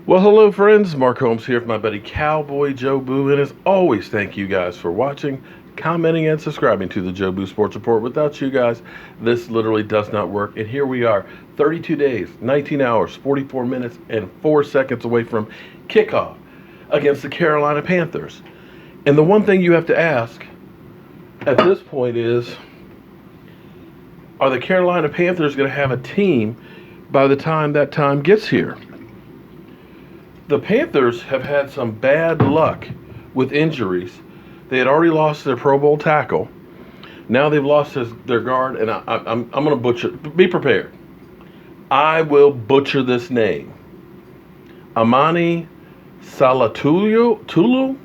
Well, hello, friends. Mark Holmes here with my buddy Cowboy Joe Boo. And as always, thank you guys for watching, commenting, and subscribing to the Joe Boo Sports Report. Without you guys, this literally does not work. And here we are, 32 days, 19 hours, 44 minutes, and 4 seconds away from kickoff against the Carolina Panthers. And the one thing you have to ask at this point is, are the Carolina Panthers going to have a team by the time that time gets here? The Panthers have had some bad luck with injuries. They had already lost their Pro Bowl tackle. Now they've lost their guard, and I'm going to butcher. Be prepared. I will butcher this name. Amini Silatou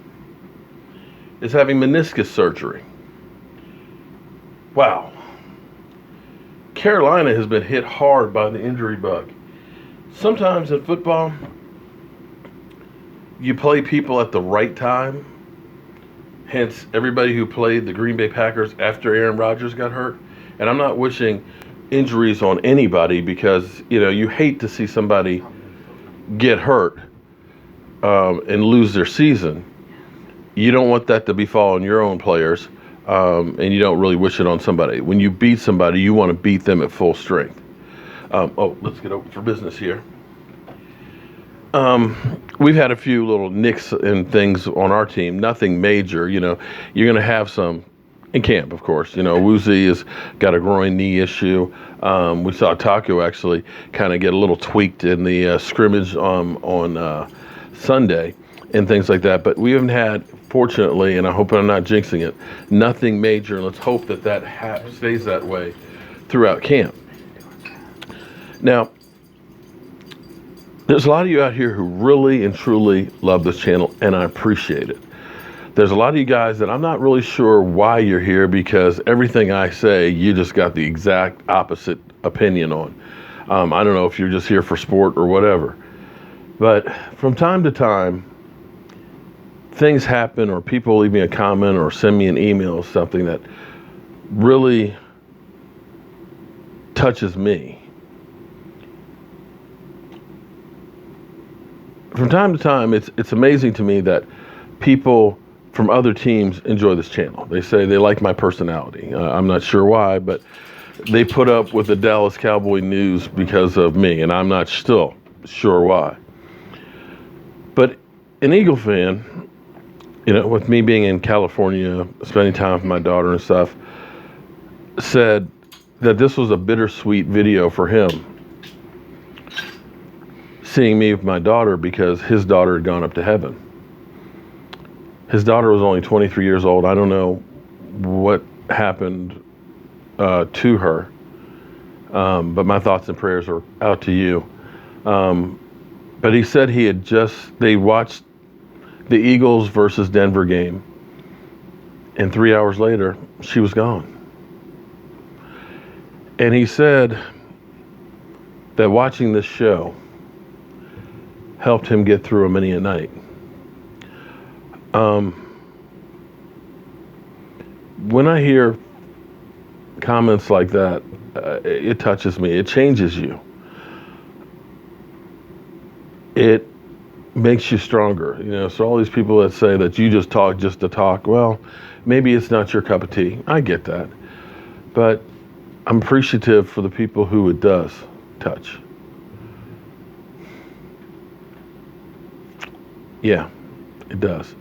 is having meniscus surgery. Wow. Carolina has been hit hard by the injury bug. Sometimes in football, you play people at the right time. Hence, everybody who played the Green Bay Packers after Aaron Rodgers got hurt. And I'm not wishing injuries on anybody because, you hate to see somebody get hurt and lose their season. You don't want that to befall on your own players, and you don't really wish it on somebody. When you beat somebody, you want to beat them at full strength. Let's get open for business here. We've had a few little nicks and things on our team, nothing major. You're going to have some in camp, of course. Woozy has got a groin knee issue. We saw Taco actually kind of get a little tweaked in the scrimmage on Sunday and things like that. But we haven't had, fortunately, and I hope I'm not jinxing it, nothing major. Let's hope that stays that way throughout camp. Now, there's a lot of you out here who really and truly love this channel, and I appreciate it. There's a lot of you guys that I'm not really sure why you're here because everything I say, you just got the exact opposite opinion on. I don't know if you're just here for sport or whatever. But from time to time, things happen or people leave me a comment or send me an email or something that really touches me. From time to time, it's amazing to me that people from other teams enjoy this channel. They say they like my personality. I'm not sure why, but they put up with the Dallas Cowboy news because of me, and I'm not still sure why. But an Eagle fan, with me being in California, spending time with my daughter and stuff, said that this was a bittersweet video for him, seeing me with my daughter because his daughter had gone up to heaven. His daughter was only 23 years old. I don't know what happened to her, but my thoughts and prayers are out to you. But he said they watched the Eagles versus Denver game, and 3 hours later, she was gone. And he said that watching this show helped him get through many a night. When I hear comments like that, it touches me. It changes you. It makes you stronger. So all these people that say that you just talk just to talk, well, maybe it's not your cup of tea. I get that. But I'm appreciative for the people who it does touch. Yeah, it does.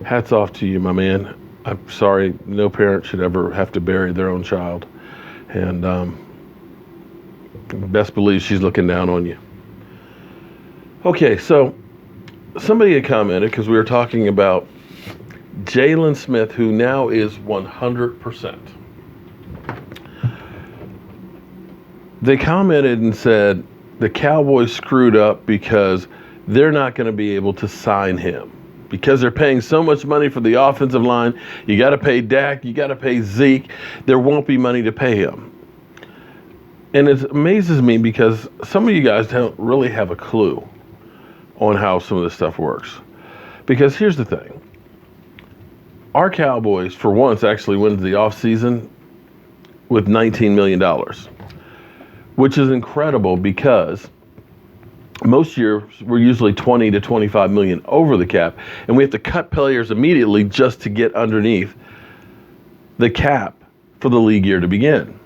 Hats off to you, my man. I'm sorry, no parent should ever have to bury their own child. And best believe she's looking down on you. Okay, so somebody had commented because we were talking about Jaylon Smith, who now is 100%. They commented and said the Cowboys screwed up because they're not going to be able to sign him because they're paying so much money for the offensive line. You got to pay Dak. You got to pay Zeke. There won't be money to pay him. And it amazes me because some of you guys don't really have a clue on how some of this stuff works. Because here's the thing. Our Cowboys, for once, actually went into the offseason with $19 million, which is incredible because Most years we're usually 20 to 25 million over the cap, and we have to cut players immediately just to get underneath the cap for the league year to begin.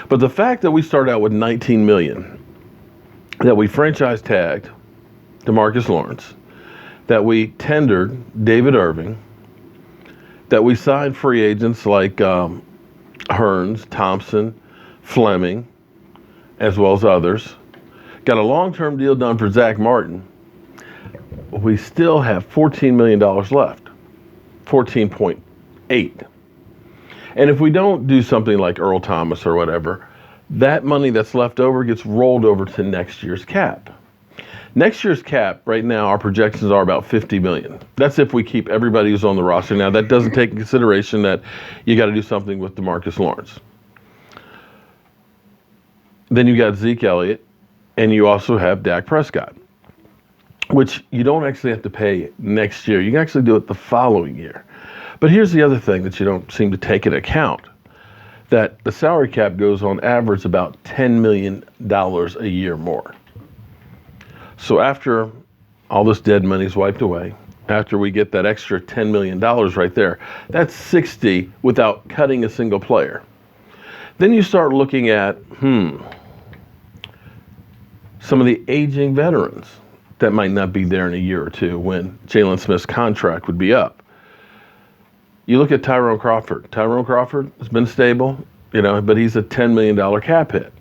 But the fact that we started out with 19 million, that we franchise tagged DeMarcus Lawrence, that we tendered David Irving, that we signed free agents like Hearns, Thompson, Fleming, as well as others, got a long-term deal done for Zach Martin, we still have $14 million left, 14.8. And if we don't do something like Earl Thomas or whatever, that money that's left over gets rolled over to next year's cap. Next year's cap, right now, our projections are about $50 million. That's if we keep everybody who's on the roster. Now, that doesn't take into consideration that you got to do something with DeMarcus Lawrence. Then you got Zeke Elliott, and you also have Dak Prescott, which you don't actually have to pay next year. You can actually do it the following year. But here's the other thing that you don't seem to take into account, that the salary cap goes on average about $10 million a year more. So after all this dead money is wiped away, after we get that extra $10 million right there, that's 60 without cutting a single player. Then you start looking at, some of the aging veterans that might not be there in a year or two when Jaylon Smith's contract would be up. You look at Tyrone Crawford. Tyrone Crawford has been stable, but he's a $10 million cap hit.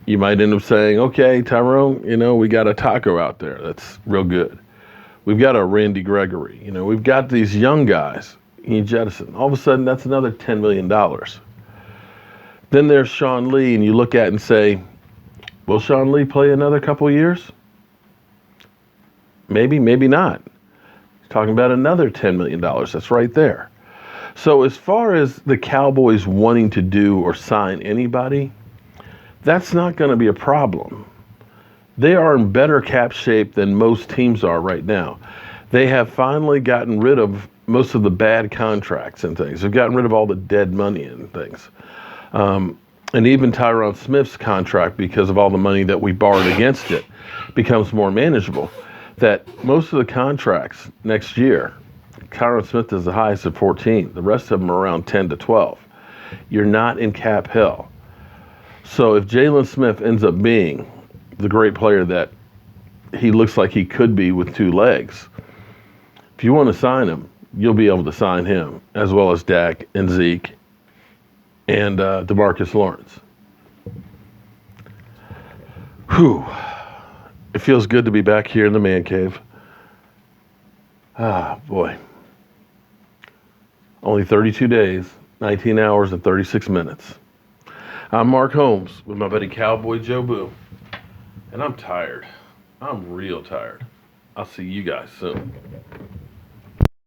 You might end up saying, okay, Tyrone, we got a Taco out there that's real good. We've got a Randy Gregory. We've got these young guys you jettison. All of a sudden, that's another $10 million. Then there's Sean Lee, and you look at it and say, will Sean Lee play another couple years? Maybe, maybe not. He's talking about another $10 million. That's right there. So as far as the Cowboys wanting to do or sign anybody, that's not going to be a problem. They are in better cap shape than most teams are right now. They have finally gotten rid of most of the bad contracts and things. They've gotten rid of all the dead money and things. And even Jaylon Smith's contract, because of all the money that we borrowed against it, becomes more manageable. That most of the contracts next year, Jaylon Smith is the highest at 14. The rest of them are around 10 to 12. You're not in cap hell. So if Jaylon Smith ends up being the great player that he looks like he could be with two legs, if you want to sign him, you'll be able to sign him, as well as Dak and Zeke and DeMarcus Lawrence. Whew. It feels good to be back here in the man cave. Ah, boy. Only 32 days, 19 hours, and 36 minutes. I'm Mark Holmes with my buddy Cowboy Joe Boo. And I'm tired. I'm real tired. I'll see you guys soon.